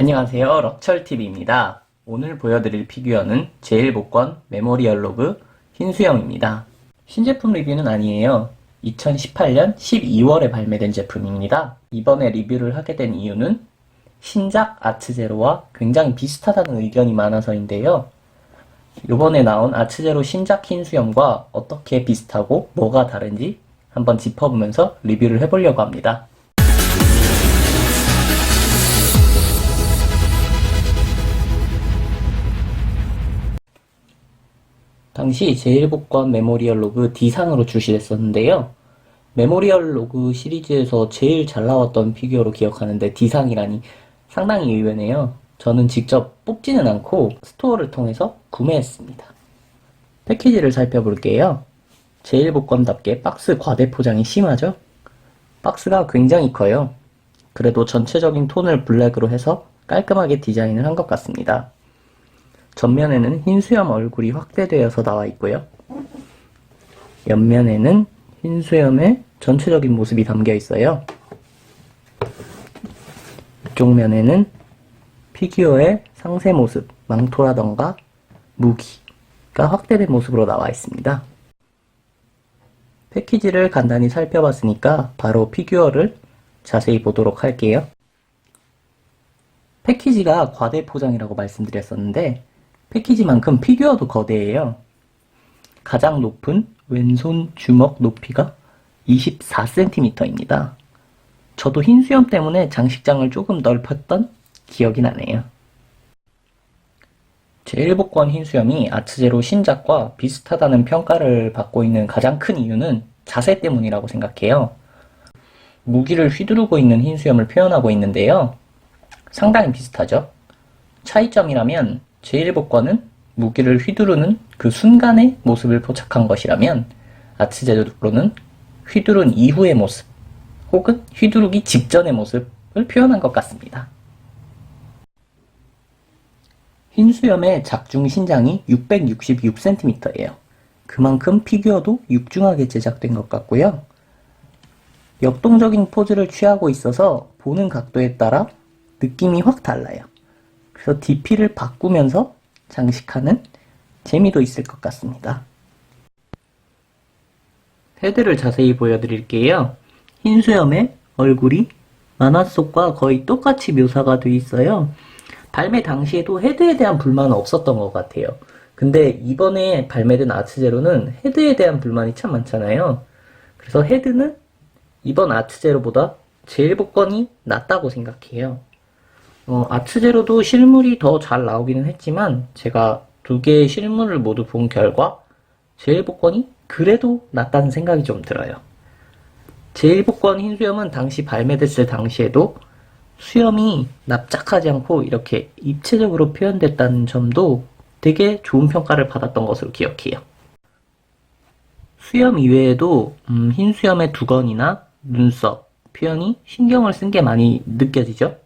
안녕하세요, 럭철TV입니다. 오늘 보여드릴 피규어는 제1복권 메모리얼 로그 흰수염입니다. 신제품 리뷰는 아니에요. 2018년 12월에 발매된 제품입니다. 이번에 리뷰를 하게 된 이유는 신작 아트제로와 굉장히 비슷하다는 의견이 많아서인데요. 이번에 나온 아트제로 신작 흰수염과 어떻게 비슷하고 뭐가 다른지 한번 짚어보면서 리뷰를 해보려고 합니다. 당시 제1복권 메모리얼 로그 D상으로 출시됐었는데요. 메모리얼 로그 시리즈에서 제일 잘 나왔던 피규어로 기억하는데 D상이라니 상당히 의외네요. 저는 직접 뽑지는 않고 스토어를 통해서 구매했습니다. 패키지를 살펴볼게요. 제1복권답게 박스 과대 포장이 심하죠? 박스가 굉장히 커요. 그래도 전체적인 톤을 블랙으로 해서 깔끔하게 디자인을 한 것 같습니다. 전면에는 흰수염 얼굴이 확대되어서 나와 있고요. 옆면에는 흰수염의 전체적인 모습이 담겨 있어요. 이쪽 면에는 피규어의 상세 모습, 망토라던가 무기가 확대된 모습으로 나와 있습니다. 패키지를 간단히 살펴봤으니까 바로 피규어를 자세히 보도록 할게요. 패키지가 과대 포장이라고 말씀드렸었는데 패키지만큼 피규어도 거대해요. 가장 높은 왼손 주먹 높이가 24cm입니다. 저도 흰수염 때문에 장식장을 조금 넓혔던 기억이 나네요. 제1복권 흰수염이 아트제로 신작과 비슷하다는 평가를 받고 있는 가장 큰 이유는 자세 때문이라고 생각해요. 무기를 휘두르고 있는 흰수염을 표현하고 있는데요. 상당히 비슷하죠? 차이점이라면 제1복권은 무기를 휘두르는 그 순간의 모습을 포착한 것이라면 아트제로는 휘두른 이후의 모습 혹은 휘두르기 직전의 모습을 표현한 것 같습니다. 흰수염의 작중 신장이 666cm예요. 그만큼 피규어도 육중하게 제작된 것 같고요. 역동적인 포즈를 취하고 있어서 보는 각도에 따라 느낌이 확 달라요. 그래서 DP를 바꾸면서 장식하는 재미도 있을 것 같습니다. 헤드를 자세히 보여드릴게요. 흰수염의 얼굴이 만화 속과 거의 똑같이 묘사가 돼 있어요. 발매 당시에도 헤드에 대한 불만은 없었던 것 같아요. 근데 이번에 발매된 아트제로는 헤드에 대한 불만이 참 많잖아요. 그래서 헤드는 이번 아트제로보다 제1복권이 낫다고 생각해요. 아트제로도 실물이 더 잘 나오기는 했지만 제가 두 개의 실물을 모두 본 결과 제1복권이 그래도 낫다는 생각이 좀 들어요. 제1복권 흰수염은 당시 발매됐을 당시에도 수염이 납작하지 않고 이렇게 입체적으로 표현됐다는 점도 되게 좋은 평가를 받았던 것으로 기억해요. 수염 이외에도 흰수염의 두건이나 눈썹 표현이 신경을 쓴 게 많이 느껴지죠?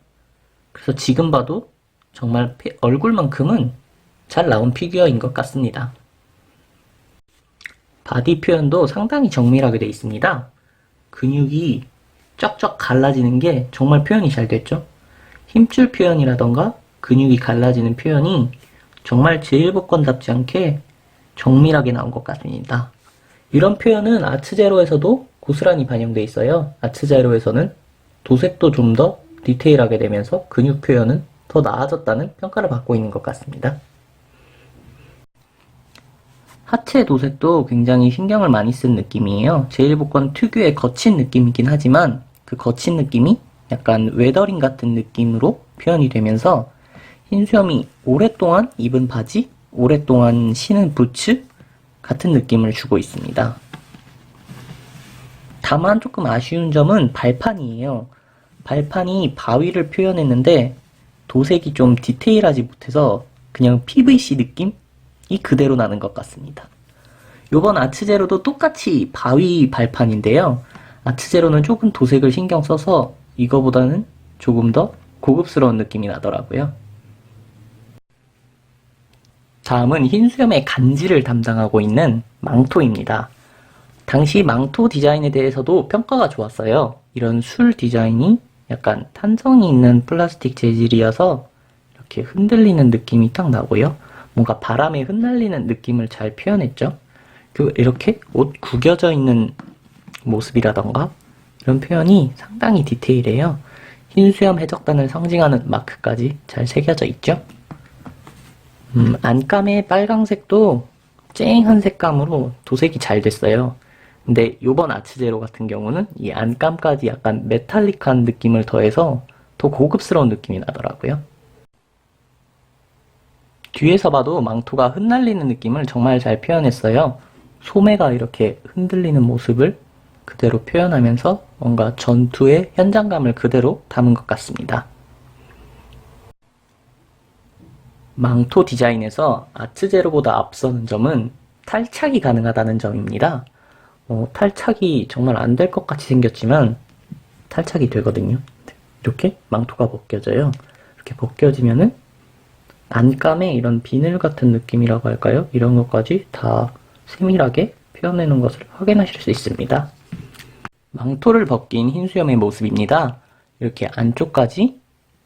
그래서 지금 봐도 정말 얼굴만큼은 잘 나온 피규어인 것 같습니다. 바디 표현도 상당히 정밀하게 되어 있습니다. 근육이 쫙쫙 갈라지는 게 정말 표현이 잘 됐죠? 힘줄 표현이라던가 근육이 갈라지는 표현이 정말 제1복권답지 않게 정밀하게 나온 것 같습니다. 이런 표현은 아트제로에서도 고스란히 반영되어 있어요. 아트제로에서는 도색도 좀 더 디테일하게 되면서 근육 표현은 더 나아졌다는 평가를 받고 있는 것 같습니다. 하체 도색도 굉장히 신경을 많이 쓴 느낌이에요. 제1복권 특유의 거친 느낌이긴 하지만 그 거친 느낌이 약간 웨더링 같은 느낌으로 표현이 되면서 흰수염이 오랫동안 입은 바지, 오랫동안 신은 부츠 같은 느낌을 주고 있습니다. 다만 조금 아쉬운 점은 발판이에요. 발판이 바위를 표현했는데 도색이 좀 디테일하지 못해서 그냥 PVC 느낌이 그대로 나는 것 같습니다. 요번 아트제로도 똑같이 바위 발판인데요. 아트제로는 조금 도색을 신경 써서 이거보다는 조금 더 고급스러운 느낌이 나더라고요. 다음은 흰수염의 간지를 담당하고 있는 망토입니다. 당시 망토 디자인에 대해서도 평가가 좋았어요. 이런 술 디자인이 약간 탄성이 있는 플라스틱 재질이어서 이렇게 흔들리는 느낌이 딱 나고요. 뭔가 바람에 흩날리는 느낌을 잘 표현했죠. 그리고 이렇게 옷 구겨져 있는 모습이라던가 이런 표현이 상당히 디테일해요. 흰수염 해적단을 상징하는 마크까지 잘 새겨져 있죠. 안감의 빨강색도 쨍한 색감으로 도색이 잘 됐어요. 근데 요번 아츠제로 같은 경우는 이 안감까지 약간 메탈릭한 느낌을 더해서 더 고급스러운 느낌이 나더라고요. 뒤에서 봐도 망토가 흩날리는 느낌을 정말 잘 표현했어요. 소매가 이렇게 흔들리는 모습을 그대로 표현하면서 뭔가 전투의 현장감을 그대로 담은 것 같습니다. 망토 디자인에서 아츠제로보다 앞서는 점은 탈착이 가능하다는 점입니다. 탈착이 정말 안 될 것 같이 생겼지만 탈착이 되거든요. 이렇게 망토가 벗겨져요. 이렇게 벗겨지면은 안감의 이런 비늘 같은 느낌이라고 할까요? 이런 것까지 다 세밀하게 표현해 놓은 것을 확인하실 수 있습니다. 망토를 벗긴 흰수염의 모습입니다. 이렇게 안쪽까지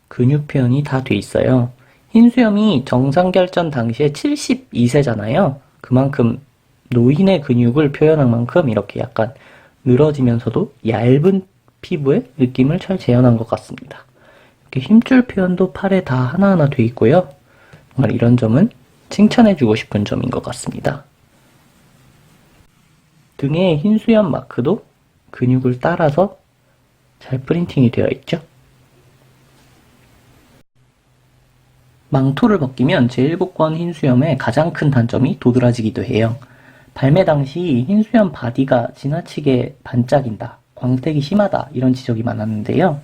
근육 표현이 다 돼 있어요. 흰수염이 정상결전 당시에 72세잖아요. 그만큼 노인의 근육을 표현한 만큼 이렇게 약간 늘어지면서도 얇은 피부의 느낌을 잘 재현한 것 같습니다. 이렇게 힘줄 표현도 팔에 다 하나하나 돼 있고요. 정말 이런 점은 칭찬해주고 싶은 점인 것 같습니다. 등에 흰수염 마크도 근육을 따라서 잘 프린팅이 되어 있죠. 망토를 벗기면 제1복권 흰수염의 가장 큰 단점이 도드라지기도 해요. 발매 당시 흰수염 바디가 지나치게 반짝인다, 광택이 심하다 이런 지적이 많았는데요.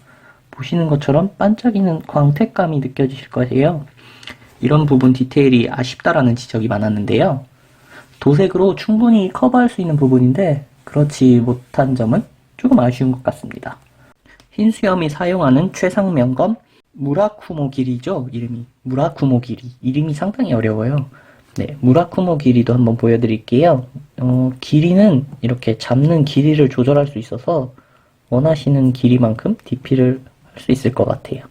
보시는 것처럼 반짝이는 광택감이 느껴지실 거예요. 이런 부분 디테일이 아쉽다라는 지적이 많았는데요. 도색으로 충분히 커버할 수 있는 부분인데 그렇지 못한 점은 조금 아쉬운 것 같습니다. 흰수염이 사용하는 최상명검 무라쿠모 길이죠. 무라쿠모 길이. 이름이 상당히 어려워요. 네, 무라쿠모 길이도 한번 보여드릴게요. 길이는 이렇게 잡는 길이를 조절할 수 있어서 원하시는 길이만큼 DP를 할 수 있을 것 같아요.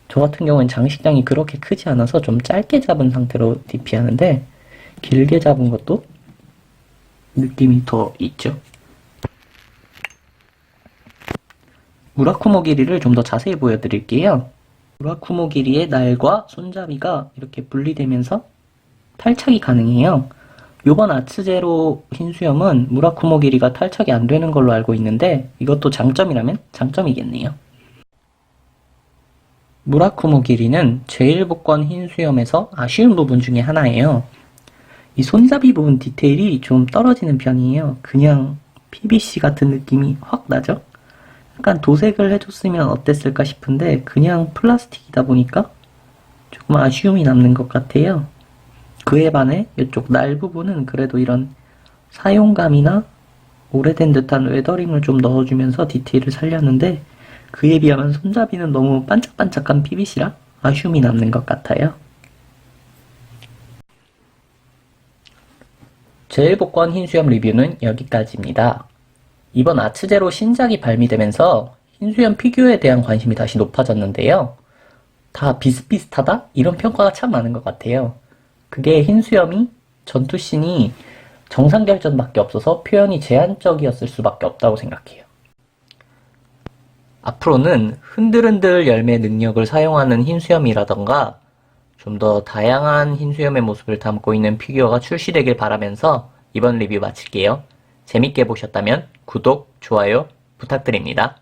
저 같은 경우는 장식장이 그렇게 크지 않아서 좀 짧게 잡은 상태로 DP 하는데 길게 잡은 것도 느낌이 더 있죠. 무라쿠모 길이를 좀 더 자세히 보여드릴게요. 무라쿠모 길이의 날과 손잡이가 이렇게 분리되면서 탈착이 가능해요. 요번 아츠제로 흰수염은 무라쿠모 길이가 탈착이 안 되는 걸로 알고 있는데 이것도 장점이라면 장점이겠네요. 무라쿠모 길이는 제1복권 흰수염에서 아쉬운 부분 중에 하나예요. 이 손잡이 부분 디테일이 좀 떨어지는 편이에요. 그냥 PVC 같은 느낌이 확 나죠? 약간 도색을 해줬으면 어땠을까 싶은데 그냥 플라스틱이다 보니까 조금 아쉬움이 남는 것 같아요. 그에 반해 이쪽 날 부분은 그래도 이런 사용감이나 오래된 듯한 웨더링을 좀 넣어주면서 디테일을 살렸는데 그에 비하면 손잡이는 너무 반짝반짝한 PVC라 아쉬움이 남는 것 같아요. 제1복권 흰수염 리뷰는 여기까지입니다. 이번 아츠제로 신작이 발매되면서 흰수염 피규어에 대한 관심이 다시 높아졌는데요. 다 비슷비슷하다? 이런 평가가 참 많은 것 같아요. 그게 흰수염이 전투씬이 정상결전밖에 없어서 표현이 제한적이었을 수밖에 없다고 생각해요. 앞으로는 흔들흔들 열매 능력을 사용하는 흰수염이라던가 좀 더 다양한 흰수염의 모습을 담고 있는 피규어가 출시되길 바라면서 이번 리뷰 마칠게요. 재밌게 보셨다면 구독, 좋아요 부탁드립니다.